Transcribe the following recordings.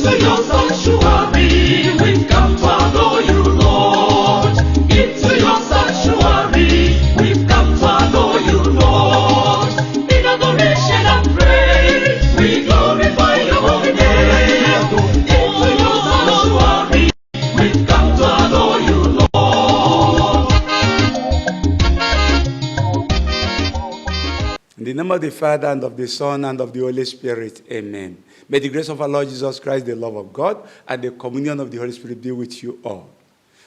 Into your sanctuary, we've come to adore you, Lord. Into your sanctuary, we've come to adore you, Lord. In adoration and praise, we glorify your holy name. Into your sanctuary, we've come to adore you, Lord. In the name of the Father, and of the Son, and of the Holy Spirit, amen. May the grace of our Lord Jesus Christ, the love of God, and the communion of the Holy Spirit be with you all.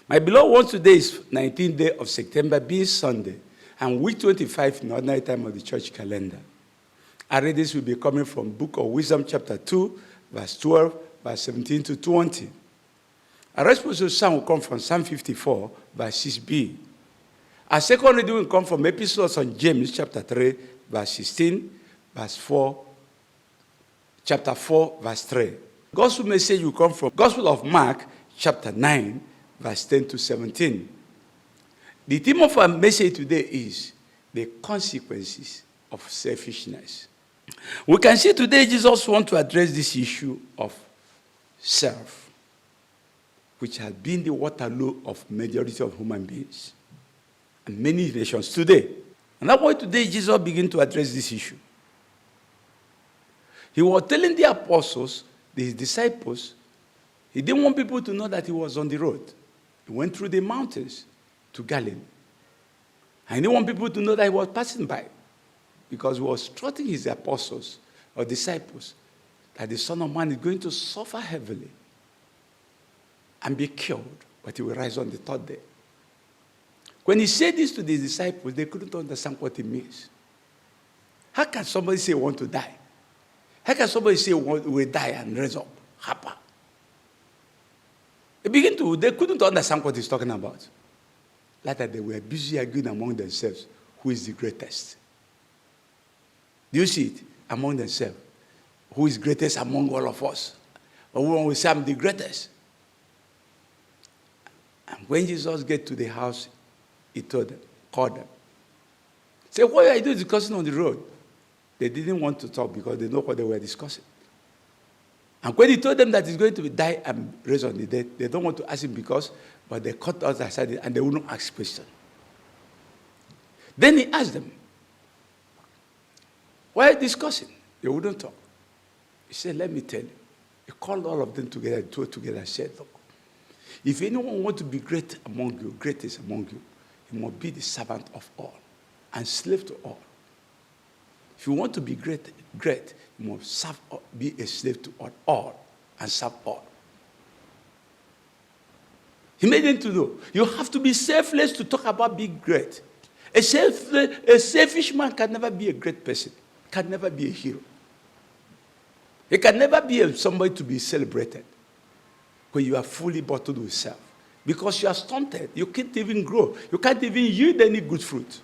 My beloved ones, today is 19th day of September, being Sunday, and week 25 in the ordinary time of the church calendar. Our readings will be coming from Book of Wisdom, chapter 2, verse 12, verse 17 to 20. Our responsive psalm will come from Psalm 54, verse 6b. Our second reading will come from Epistles on James, chapter 3, verse 16, verse 4, chapter 4, verse 3. Gospel message will come from Gospel of Mark, chapter 9, verse 10 to 17. The theme of our message today is the consequences of selfishness. We can see today Jesus wants to address this issue of self, which has been the Waterloo of majority of human beings and many nations today. And that's why today Jesus began to address this issue. He was telling the apostles, his disciples, he didn't want people to know that he was on the road. He went through the mountains to Galilee. And he didn't want people to know that he was passing by, because he was instructing his apostles or disciples that the Son of Man is going to suffer heavily and be killed, but he will rise on the third day. When he said this to the disciples, they couldn't understand what it means. How can somebody say want to die? How can somebody say will die and rise up? Hapa. They couldn't understand what he's talking about. Later, they were busy arguing among themselves who is the greatest. Do you see it? Among themselves. Who is greatest among all of us? But one will say, I'm the greatest. And when Jesus get to the house, he told them, called them. Say, what are you doing discussing on the road? They didn't want to talk because they know what they were discussing. And when he told them that he's going to die and raise on the dead, they don't want to ask him but they cut us aside and they wouldn't ask questions. Then he asked them, why are you discussing? They wouldn't talk. He said, let me tell you. He called all of them together, two together, and said, look, if anyone wants to be great among you, greatest among you, he must be the servant of all and slave to all. If you want to be great, you must serve, be a slave to all and serve all. He made them to know, you have to be selfless to talk about being great. A selfish man can never be a great person, can never be a hero. He can never be somebody to be celebrated when you are fully bottled with self. Because you are stunted, you can't even grow. You can't even yield any good fruit.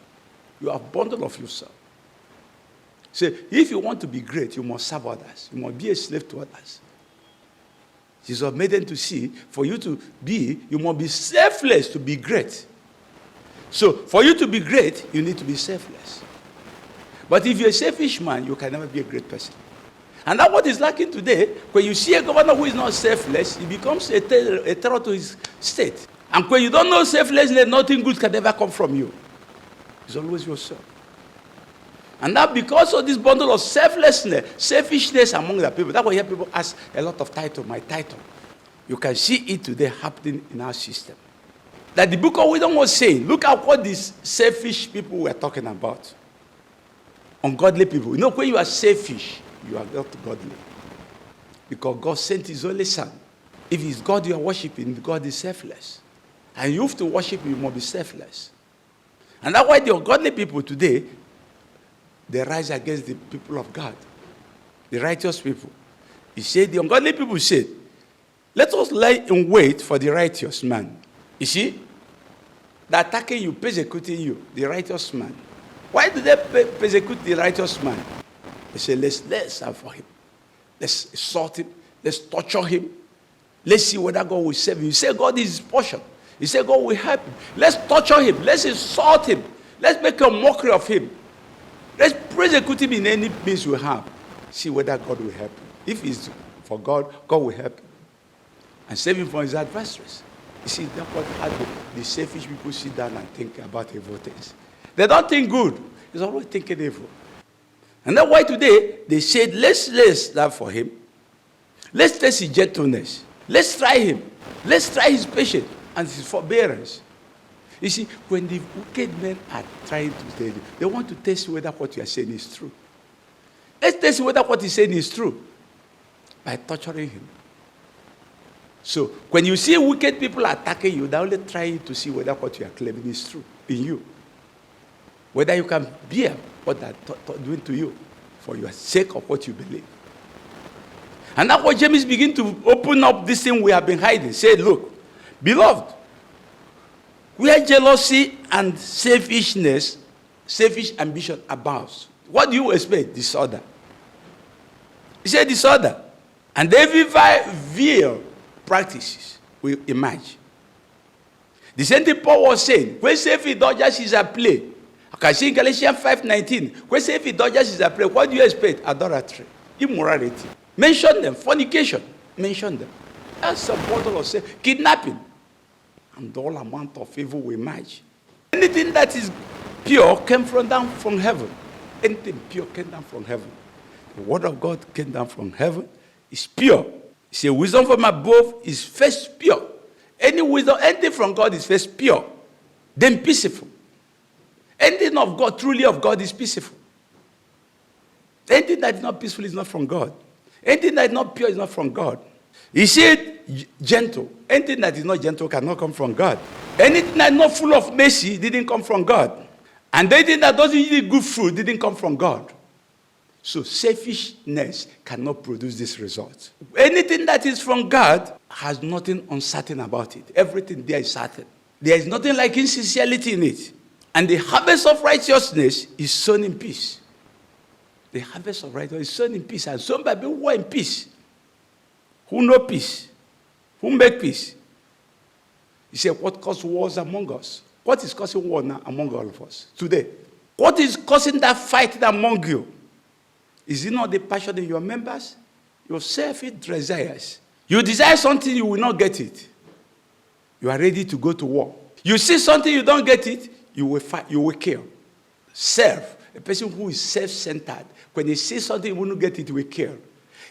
You are a bundle of yourself. So if you want to be great, you must serve others. You must be a slave to others. Jesus made them to see, for you to be, you must be selfless to be great. So for you to be great, you need to be selfless. But if you're a selfish man, you can never be a great person. And that's what is lacking today. When you see a governor who is not selfless, he becomes a terror to his state. And when you don't know selflessness, nothing good can ever come from you. It's always yourself. And now because of this bundle of selfishness among the people, that's why you hear people ask a lot of title, my title. You can see it today happening in our system. That the book of Wisdom was saying, look at what these selfish people were talking about. Ungodly people. You know, when you are selfish, you are not godly. Because God sent his only son. If it's God you are worshiping, God is selfless. And you have to worship him, you must be selfless. And that's why the ungodly people today, they rise against the people of God, the righteous people. He said, the ungodly people said, let us lie in wait for the righteous man. You see, they're attacking you, persecuting you, the righteous man. Why do they persecute the righteous man? They say, let's serve for him. Let's insult him. Let's torture him. Let's see whether God will save him. You say God is his portion. He said God will help him. Let's torture him. Let's insult him. Let's make a mockery of him. Let's persecute him in any means we have. See whether God will help him. If he's for God, God will help him and save him from his adversaries. You see, that's what how the selfish people sit down and think about evil things. They don't think good. He's always thinking evil. And that's why today they said, let's that for him. Let's test his gentleness. Let's try him. Let's try his patience and his forbearance. You see, when the wicked men are trying to tell you, they want to test whether what you are saying is true. Let's test whether what he's saying is true by torturing him. So, when you see wicked people attacking you, they're only trying to see whether what you are claiming is true in you. Whether you can bear what they're doing to you for your sake of what you believe. And that's what James begin to open up this thing we have been hiding. Say, look, beloved, where jealousy and selfish ambition abounds, what do you expect? Disorder. He said disorder. And every vile practices will emerge. The same thing Paul was saying. When self-indulgence is at play, I can see in Galatians 5:19. When self-indulgence is at play, what do you expect? Idolatry, immorality. Mention them. Fornication. Mention them. That's a bottle of self. Kidnapping. And all amount of evil will emerge. Anything that is pure came down from heaven. Anything pure came down from heaven. The word of God came down from heaven. It's pure. He said, wisdom from above is first pure. Any wisdom, anything from God is first pure. Then peaceful. Anything of God, truly of God, is peaceful. Anything that is not peaceful is not from God. Anything that is not pure is not from God. He said, gentle. Anything that is not gentle cannot come from God. Anything that is not full of mercy didn't come from God. And anything that doesn't yield good fruit didn't come from God. So selfishness cannot produce this result. Anything that is from God has nothing uncertain about it. Everything there is certain. There is nothing like insincerity in it. And the harvest of righteousness is sown in peace. The harvest of righteousness is sown in peace. And sown by people who are in peace. Who know peace. Who make peace. He said, what causes wars among us? What is causing war now among all of us today? What is causing that fight among you? Is it not the passion in your members? Your selfish desires. You desire something, you will not get it. You are ready to go to war. You see something, you don't get it, you will fight, you will kill. Self, a person who is self-centered, when he sees something, he will not get it, he will kill.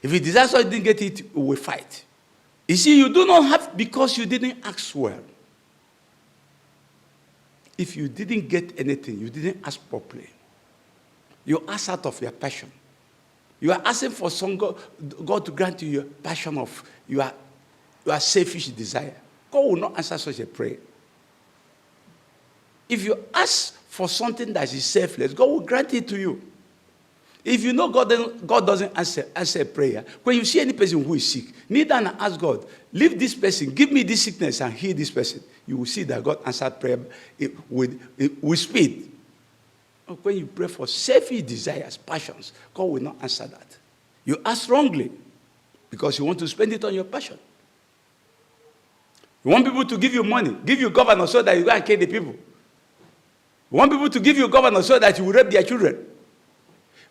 If he desires something, he didn't get it, he will fight. You see, you do not have because you didn't ask well. If you didn't get anything, you didn't ask properly. You ask out of your passion. You are asking for some God to grant you your passion of your selfish desire. God will not answer such a prayer. If you ask for something that is selfless, God will grant it to you. If you know God doesn't answer a prayer, when you see any person who is sick, kneel down and ask God, leave this person, give me this sickness and heal this person. You will see that God answered prayer with speed. When you pray for selfish desires, passions, God will not answer that. You ask wrongly because you want to spend it on your passion. You want people to give you money, give you governor so that you go and kill the people. You want people to give you governor so that you will rape their children.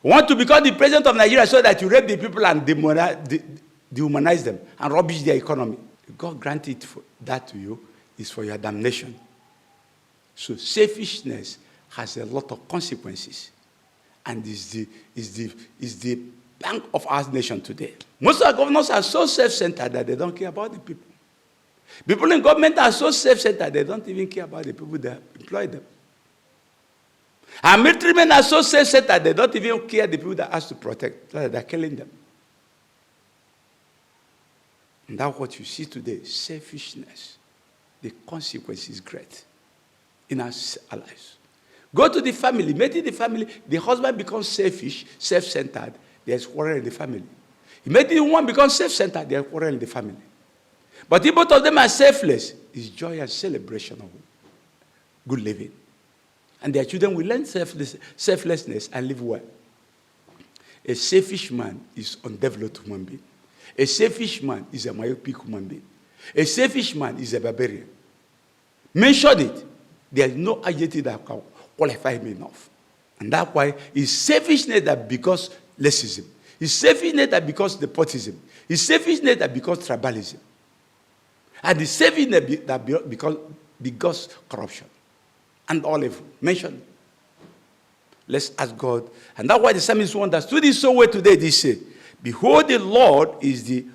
You want to become the president of Nigeria so that you rape the people and dehumanize them and rubbish their economy. If God granted that to you, is for your damnation. So selfishness has a lot of consequences, and is the bank of our nation today. Most of our governors are so self-centered that they don't care about the people. People in government are so self-centered they don't even care about the people that employ them. Our military men are so self-centered they don't even care the people that has to protect. They're killing them. And that's what you see today, selfishness. The consequence is great in our lives. Go to the family. Maybe the family, the husband becomes selfish, self-centered. There's quarrel in the family. Maybe the woman becomes self-centered. There's quarrel in the family. But if both of them are selfless, it's joy and celebration of good living. And their children will learn selflessness and live well. A selfish man is an undeveloped human being. A selfish man is a myopic human being. A selfish man is a barbarian. Mention it. There is no adjective that can qualify him enough. And that's why it's selfishness that becomes racism. It's selfishness that becomes nepotism. It's selfishness that becomes tribalism. And the selfishness that becomes corruption. And all evil. Mention. Let's ask God. And that's why the psalmist understood it so well today. They say, behold, the Lord is the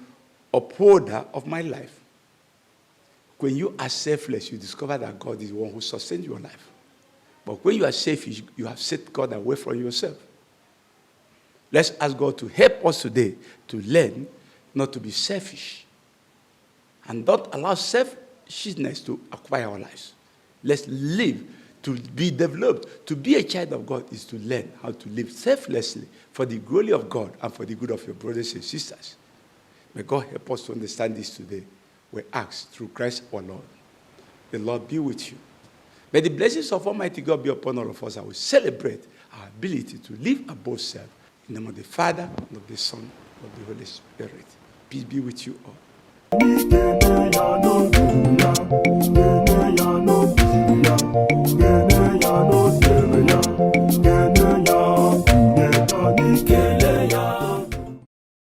upholder of my life. When you are selfless, you discover that God is the one who sustains your life. But when you are selfish, you have set God away from yourself. Let's ask God to help us today to learn not to be selfish. And don't allow selfishness to acquire our lives. Let's live to be developed. To be a child of God is to learn how to live selflessly for the glory of God and for the good of your brothers and sisters. May God help us to understand this today. We ask through Christ our Lord. The Lord be with you. May the blessings of Almighty God be upon all of us. I will celebrate our ability to live above self. In the name of the Father, and of the Son, and of the Holy Spirit. Peace be with you all.